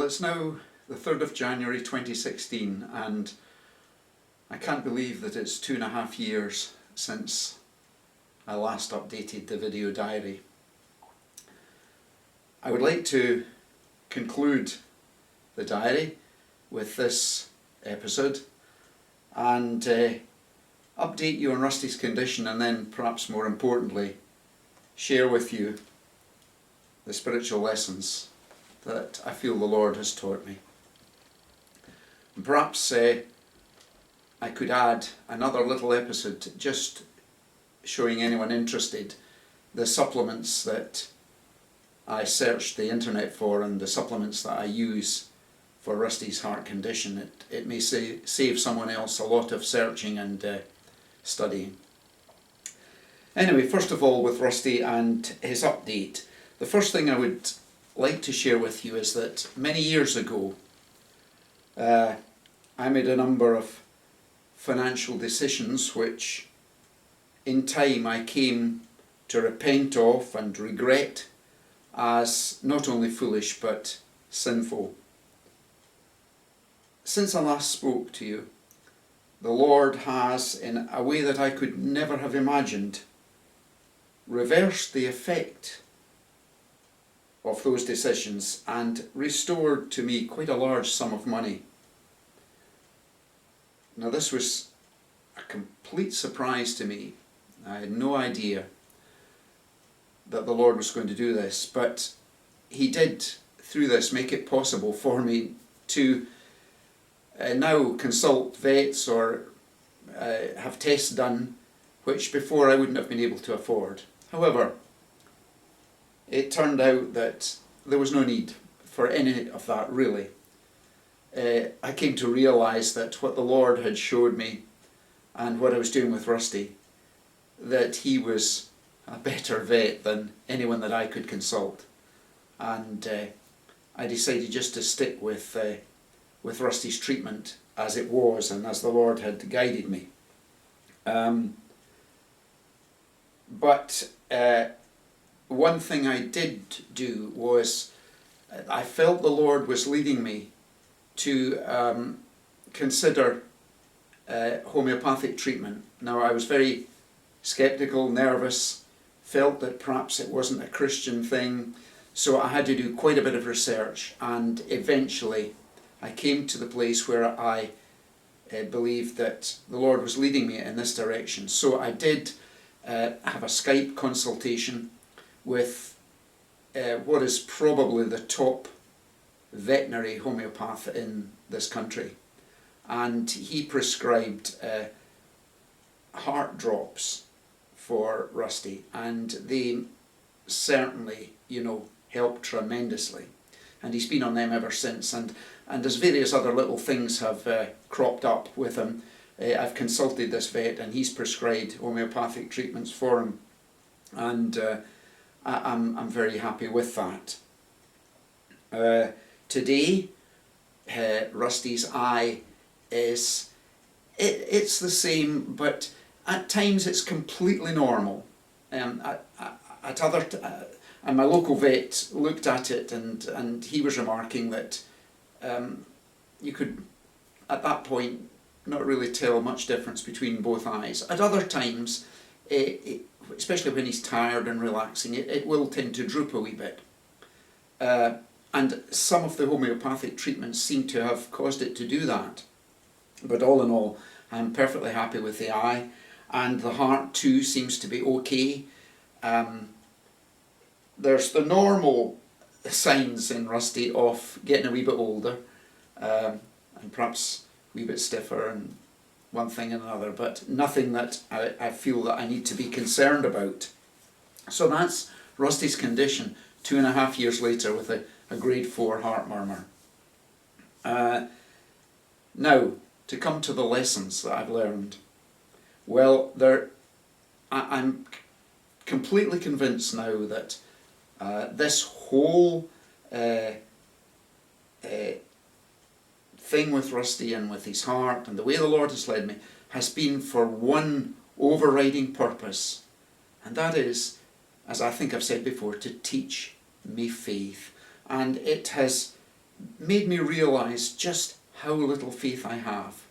Well, it's now the 3rd of January 2016 and I can't believe that it's 2.5 years since I last updated the video diary. I would like to conclude the diary with this episode and update you on Rusty's condition, and then perhaps more importantly share with you the spiritual lessons that I feel the Lord has taught me. And perhaps I could add another little episode just showing anyone interested the supplements that I searched the internet for and the supplements that I use for Rusty's heart condition. It may save someone else a lot of searching and studying. Anyway, first of all, with Rusty and his update, the first thing I would like to share with you is that many years ago I made a number of financial decisions which in time I came to repent of and regret as not only foolish but sinful. Since I last spoke to you, the Lord has, in a way that I could never have imagined, reversed the effect of those decisions and restored to me quite a large sum of money. Now, this was a complete surprise to me. I had no idea that the Lord was going to do this, but He did, through this, make it possible for me to now consult vets or have tests done which before I wouldn't have been able to afford. However, it turned out that there was no need for any of that, really. I came to realise that what the Lord had showed me and what I was doing with Rusty, that he was a better vet than anyone that I could consult. And I decided just to stick with Rusty's treatment as it was and as the Lord had guided me. But one thing I did do was I felt the Lord was leading me to consider homeopathic treatment. Now, I was very sceptical, nervous, felt that perhaps it wasn't a Christian thing, so I had to do quite a bit of research, and eventually I came to the place where I believed that the Lord was leading me in this direction. So I did have a Skype consultation with what is probably the top veterinary homeopath in this country, and he prescribed heart drops for Rusty, and they certainly, helped tremendously, and he's been on them ever since. And as various other little things have cropped up with him, I've consulted this vet and he's prescribed homeopathic treatments for him, and I'm very happy with that. Today, Rusty's eye is, it's the same, but at times it's completely normal. And my local vet looked at it and he was remarking that you could, at that point, not really tell much difference between both eyes. At other times, especially when he's tired and relaxing, it will tend to droop a wee bit. And some of the homeopathic treatments seem to have caused it to do that. But all in all, I'm perfectly happy with the eye, and the heart too seems to be okay. There's the normal signs in Rusty of getting a wee bit older, and perhaps a wee bit stiffer and one thing and another, but nothing that I feel that I need to be concerned about. So that's Rusty's condition 2.5 years later with a grade 4 heart murmur. Now, to come to the lessons that I've learned. Well, I'm completely convinced now that this whole thing with Rusty and with his heart and the way the Lord has led me has been for one overriding purpose, and that is, as I think I've said before, to teach me faith. And it has made me realise just how little faith I have.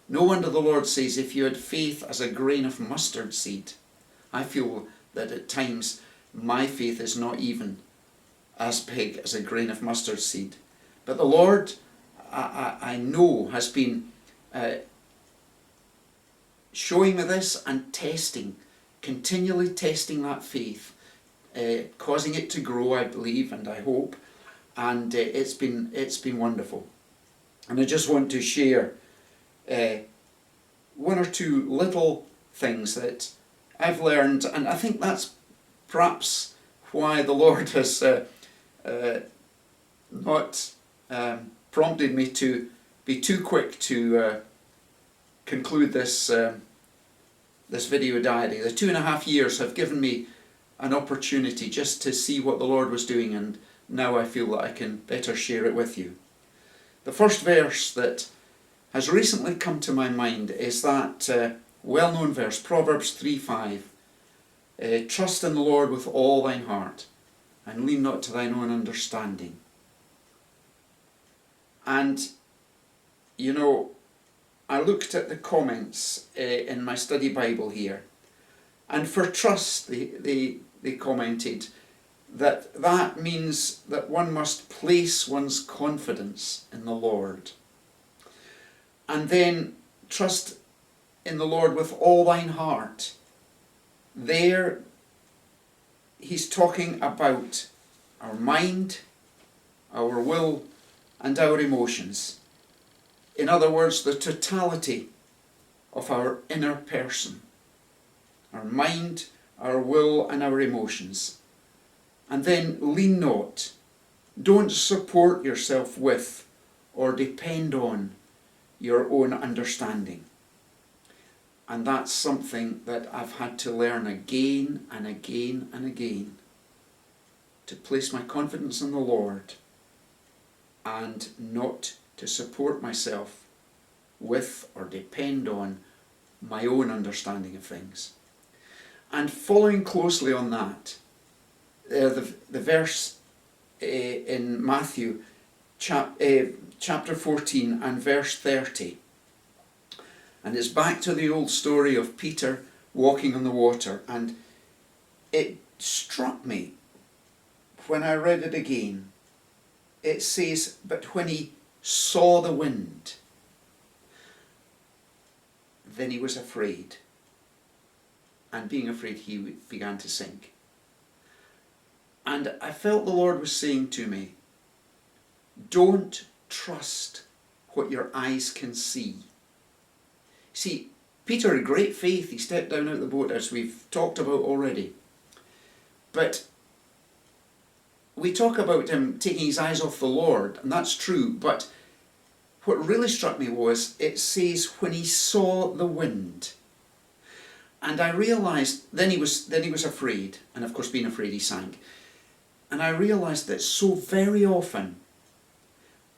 No wonder the Lord says, if you had faith as a grain of mustard seed. I feel that at times my faith is not even as big as a grain of mustard seed. But the Lord, I know, has been showing me this and testing, continually testing that faith, causing it to grow, I believe and I hope, and it's been wonderful. And I just want to share one or two little things that I've learned, and I think that's perhaps why the Lord has not prompted me to be too quick to conclude this this video diary. The 2.5 years have given me an opportunity just to see what the Lord was doing, and now I feel that I can better share it with you. The first verse that has recently come to my mind is that well-known verse, Proverbs 3:5. Trust in the Lord with all thine heart, and lean not to thine own understanding. And, you know, I looked at the comments in my study Bible here, and for trust they commented that means that one must place one's confidence in the Lord. And then trust in the Lord with all thine heart. There he's talking about our mind, our will, and our emotions. In other words, the totality of our inner person. Our mind, our will, and our emotions. And then lean not. Don't support yourself with or depend on your own understanding. And that's something that I've had to learn again and again and again. To place my confidence in the Lord and not to support myself with or depend on my own understanding of things. And following closely on that, the verse in Matthew chapter 14 and verse 30. And it's back to the old story of Peter walking on the water. And it struck me when I read it again. It says, but when he saw the wind, then he was afraid. And being afraid, he began to sink. And I felt the Lord was saying to me, don't trust what your eyes can see. See, Peter had great faith. He stepped down out of the boat, as we've talked about already. But we talk about him taking his eyes off the Lord, and that's true. But what really struck me was, it says, when he saw the wind. And I realised, then he was afraid, and of course being afraid he sank. And I realised that so very often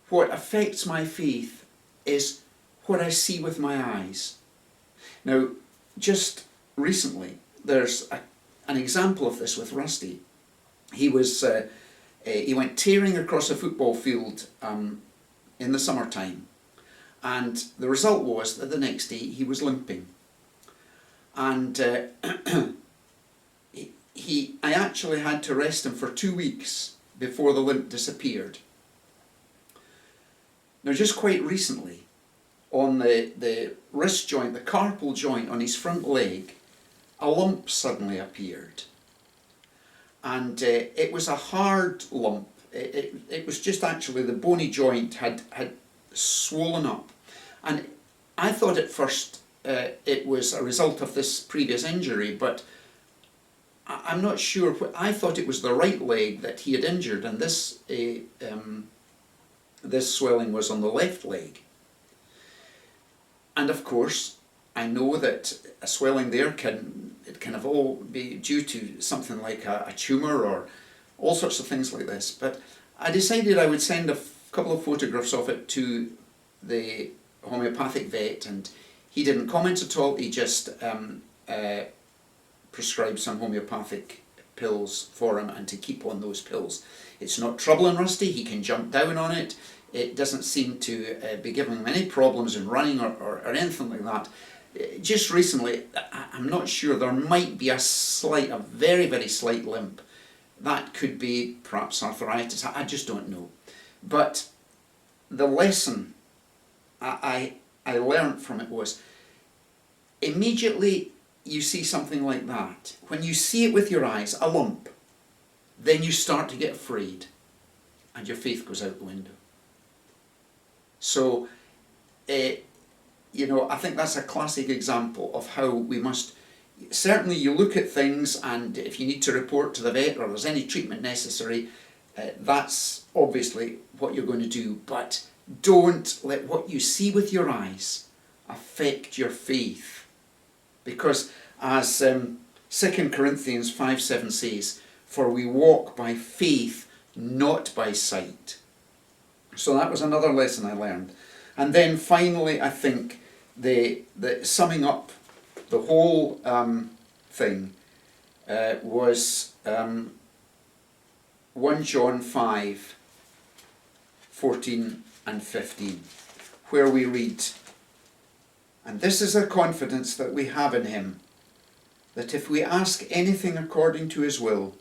what affects my faith is what I see with my eyes. Now, just recently, there's an example of this with Rusty. He went tearing across a football field in the summertime, and the result was that the next day he was limping. And I actually had to rest him for 2 weeks before the limp disappeared. Now, just quite recently, on the wrist joint, the carpal joint on his front leg, a lump suddenly appeared. And it was a hard lump. It was just actually the bony joint had swollen up. And I thought at first it was a result of this previous injury, but I'm not sure. I thought it was the right leg that he had injured, and this swelling was on the left leg. And of course, I know that a swelling there can have all be due to something like a tumour or all sorts of things like this. But I decided I would send a couple of photographs of it to the homeopathic vet, and he didn't comment at all. He just prescribed some homeopathic pills for him, and to keep on those pills. It's not troubling Rusty. He can jump down on it. it doesn't seem to be giving him any problems in running or anything like that. Just recently, I'm not sure, there might be a very, very slight limp. That could be perhaps arthritis, I just don't know. But the lesson I learned from it was, immediately you see something like that, when you see it with your eyes, a lump, then you start to get afraid and your faith goes out the window. So, you know, I think that's a classic example of how we must, certainly you look at things, and if you need to report to the vet or there's any treatment necessary, that's obviously what you're going to do, but don't let what you see with your eyes affect your faith. Because as 2 Corinthians 5:7 says, for we walk by faith, not by sight. So that was another lesson I learned. And then finally, I think the summing up the whole thing was 1 John 5:14 and 15, where we read, and this is a confidence that we have in him, that if we ask anything according to his will,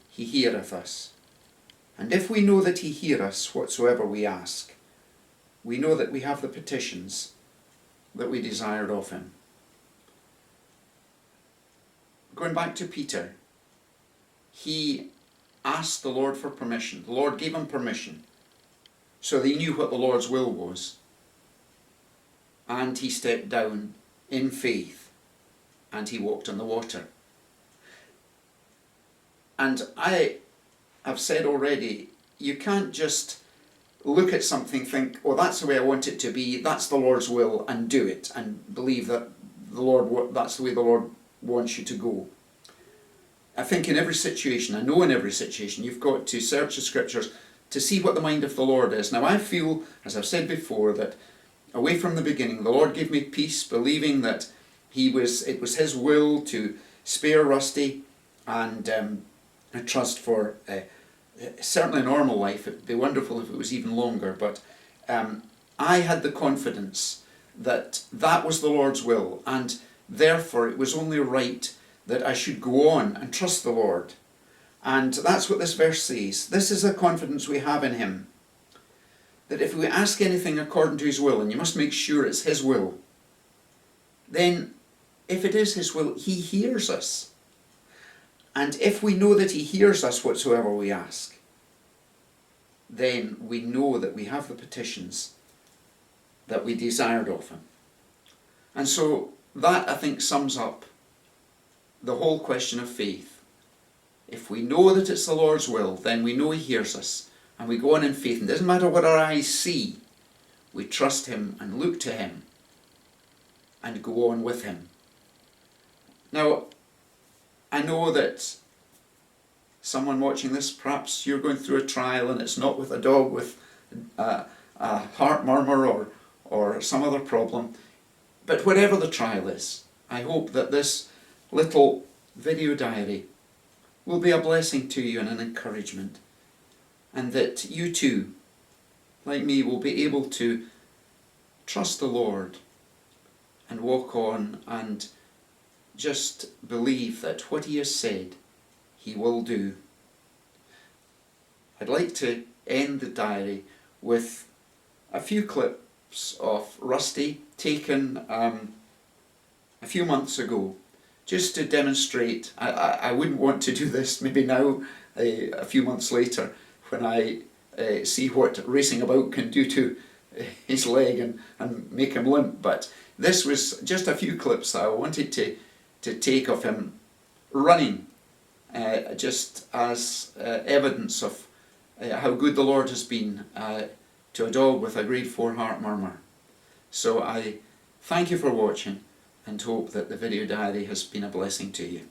he heareth us. And if we know that he heareth us whatsoever we ask, we know that we have the petitions that we desired of him. Going back to Peter, he asked the Lord for permission. The Lord gave him permission, so that he knew what the Lord's will was. And he stepped down in faith, and he walked on the water. And I have said already, you can't just look at something, think, oh, that's the way I want it to be, that's the Lord's will, and do it, and believe that that's the way the Lord wants you to go. I think in every situation, I know in every situation, you've got to search the scriptures to see what the mind of the Lord is. Now I feel, as I've said before, that away from the beginning, the Lord gave me peace, believing that it was his will to spare Rusty, and I trust for certainly a normal life. It'd be wonderful if it was even longer, but I had the confidence that that was the Lord's will, and therefore it was only right that I should go on and trust the Lord. And that's what this verse says. This is the confidence we have in him, that if we ask anything according to his will, and you must make sure it's his will, then if it is his will, he hears us. And if we know that he hears us whatsoever we ask, then we know that we have the petitions that we desired of him. And so that, I think, sums up the whole question of faith. If we know that it's the Lord's will, then we know he hears us, and we go on in faith. And it doesn't matter what our eyes see, we trust him and look to him and go on with him. Now, I know that someone watching this, perhaps you're going through a trial, and it's not with a dog with a heart murmur or some other problem. But whatever the trial is, I hope that this little video diary will be a blessing to you and an encouragement, and that you too, like me, will be able to trust the Lord and walk on and just believe that what he has said, he will do. I'd like to end the diary with a few clips of Rusty taken a few months ago, just to demonstrate. I wouldn't want to do this maybe now, a few months later, when I see what racing about can do to his leg and make him limp. But this was just a few clips that I wanted to take of him running, just as evidence of how good the Lord has been to a dog with a grade 4 heart murmur. So I thank you for watching, and hope that the video diary has been a blessing to you.